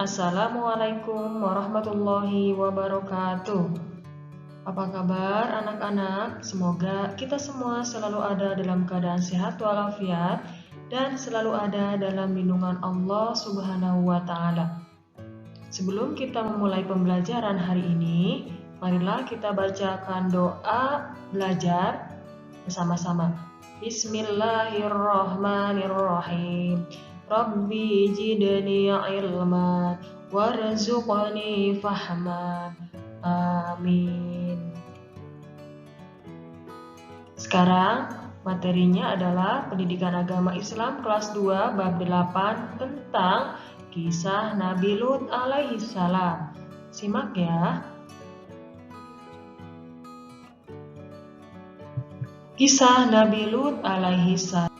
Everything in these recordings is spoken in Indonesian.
Assalamualaikum warahmatullahi wabarakatuh. Apa kabar anak-anak? Semoga kita semua selalu ada dalam keadaan sehat walafiat dan selalu ada dalam lindungan Allah Subhanahu wa Ta'ala. Sebelum kita memulai pembelajaran hari ini, marilah kita bacakan doa belajar bersama-sama. Bismillahirrahmanirrahim. Rabbi jidni ilman warzuqni fahman. Amin. Sekarang materinya adalah Pendidikan Agama Islam kelas 2 bab 8 tentang kisah Nabi Lut alaihi salam. Simak ya. Kisah Nabi Lut alaihi salam.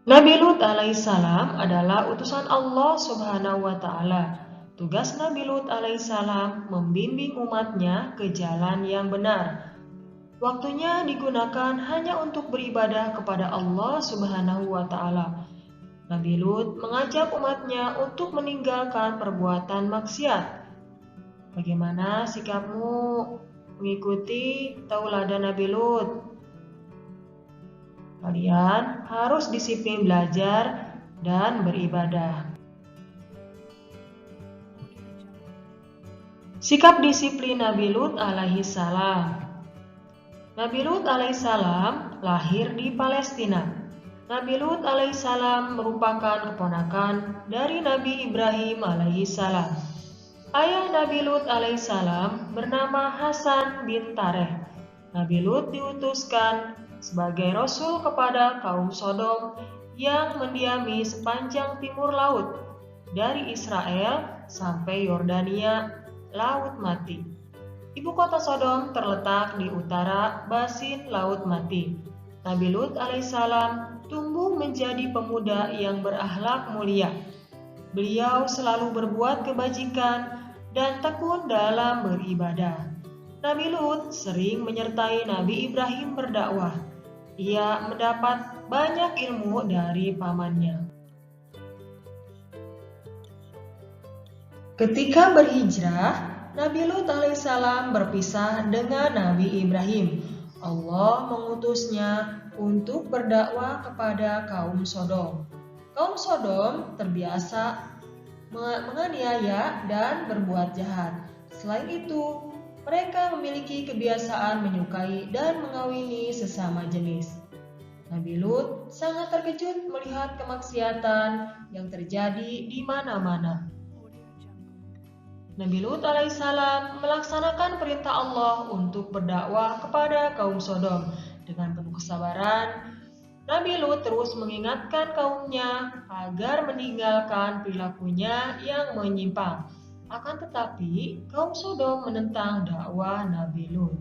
Nabi Lut alaihissalam adalah utusan Allah Subhanahu wa Ta'ala. Tugas Nabi Lut alaihissalam membimbing umatnya ke jalan yang benar. Waktunya digunakan hanya untuk beribadah kepada Allah Subhanahu wa Ta'ala. Nabi Lut mengajak umatnya untuk meninggalkan perbuatan maksiat. Bagaimana sikapmu mengikuti tauladan Nabi Lut? Kalian harus disiplin belajar dan beribadah. Sikap disiplin Nabi Lut alaihi salam. Nabi Lut alaihi salam lahir di Palestina. Nabi Lut alaihi salam merupakan keponakan dari Nabi Ibrahim alaihi salam. Ayah Nabi Lut alaihi salam bernama Hasan bin Tareh. Nabi Lut diutuskan sebagai rasul kepada kaum Sodom yang mendiami sepanjang timur laut, dari Israel sampai Yordania, Laut Mati. Ibu kota Sodom terletak di utara basin Laut Mati. Nabi Lut alaihissalam tumbuh menjadi pemuda yang berakhlak mulia. Beliau selalu berbuat kebajikan dan tekun dalam beribadah. Nabi Lut sering menyertai Nabi Ibrahim berdakwah. Ia mendapat banyak ilmu dari pamannya. Ketika berhijrah, Nabi Lut alaihissalam berpisah dengan Nabi Ibrahim. Allah mengutusnya untuk berdakwah kepada kaum Sodom. Kaum Sodom terbiasa menganiaya dan berbuat jahat. Selain itu, mereka memiliki kebiasaan menyukai dan mengawini sesama jenis. Nabi Lut sangat terkejut melihat kemaksiatan yang terjadi di mana-mana. Nabi Lut alaihissalam melaksanakan perintah Allah untuk berdakwah kepada kaum Sodom. Dengan penuh kesabaran, Nabi Lut terus mengingatkan kaumnya agar meninggalkan perilakunya yang menyimpang. Akan tetapi, kaum Sodom menentang dakwah Nabi Lut.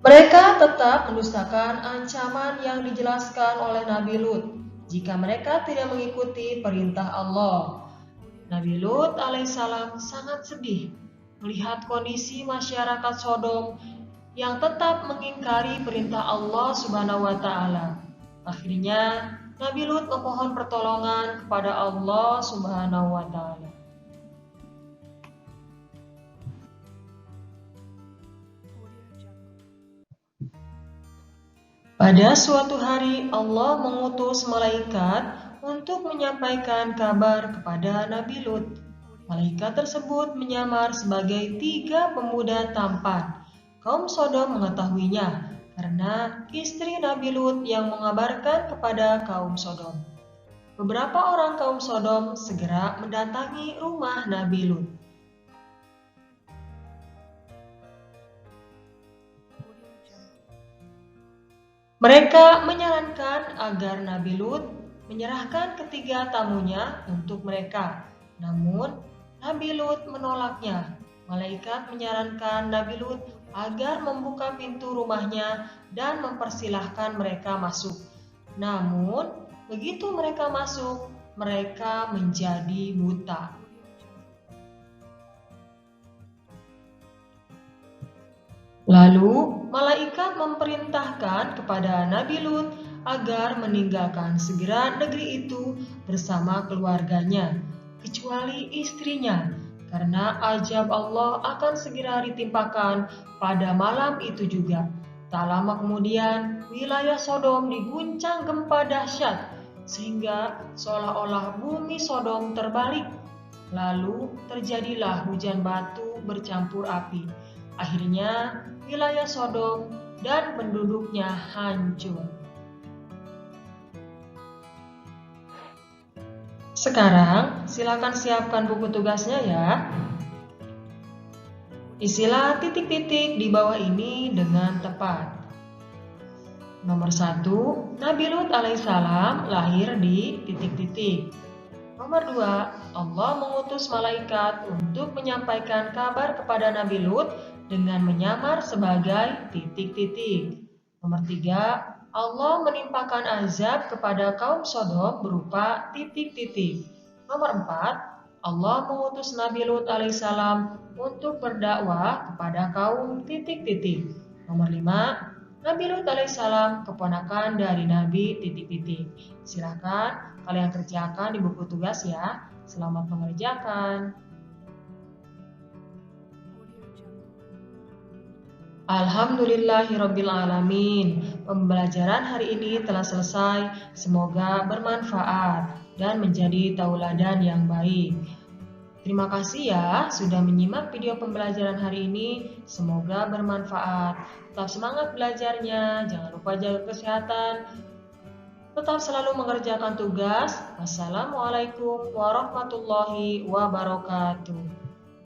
Mereka tetap mendustakan ancaman yang dijelaskan oleh Nabi Lut jika mereka tidak mengikuti perintah Allah. Nabi Lut alaihissalam sangat sedih melihat kondisi masyarakat Sodom yang tetap mengingkari perintah Allah Subhanahu wa Ta'ala. Akhirnya, Nabi Lut memohon pertolongan kepada Allah Subhanahu wa Ta'ala. Pada suatu hari, Allah mengutus malaikat untuk menyampaikan kabar kepada Nabi Lut. Malaikat tersebut menyamar sebagai 3 pemuda tampan. Kaum Sodom mengetahuinya karena istri Nabi Lut yang mengabarkan kepada kaum Sodom. Beberapa orang kaum Sodom segera mendatangi rumah Nabi Lut. Mereka menyarankan agar Nabi Lut menyerahkan ketiga tamunya untuk mereka. Namun, Nabi Lut menolaknya. Malaikat menyarankan Nabi Lut agar membuka pintu rumahnya dan mempersilahkan mereka masuk. Namun, begitu mereka masuk, mereka menjadi buta. Lalu malaikat memerintahkan kepada Nabi Lut agar meninggalkan segera negeri itu bersama keluarganya, kecuali istrinya, karena azab Allah akan segera ditimpakan pada malam itu juga. Tak lama kemudian, wilayah Sodom diguncang gempa dahsyat, sehingga seolah-olah bumi Sodom terbalik. Lalu terjadilah hujan batu bercampur api. Akhirnya, wilayah Sodom dan penduduknya hancur. Sekarang, silakan siapkan buku tugasnya ya. Isilah titik-titik di bawah ini dengan tepat. Nomor 1, Nabi Lut alaihissalam lahir di titik-titik. Nomor 2, Allah mengutus malaikat untuk menyampaikan kabar kepada Nabi Lut dengan menyamar sebagai titik-titik. Nomor 3, Allah menimpakan azab kepada kaum Sodom berupa titik-titik. Nomor 4, Allah mengutus Nabi Lut alaihissalam untuk berdakwah kepada kaum titik-titik. Nomor 5, Nabi Lut alaihissalam keponakan dari Nabi titik-titik. Silakan kalian kerjakan di buku tugas ya. Selamat mengerjakan. Alhamdulillahirrabbilalamin. Pembelajaran hari ini telah selesai. Semoga bermanfaat dan menjadi tauladan yang baik. Terima kasih ya sudah menyimak video pembelajaran hari ini. Semoga bermanfaat. Tetap semangat belajarnya. Jangan lupa jaga kesehatan. Tetap selalu mengerjakan tugas. Wassalamualaikum warahmatullahi wabarakatuh.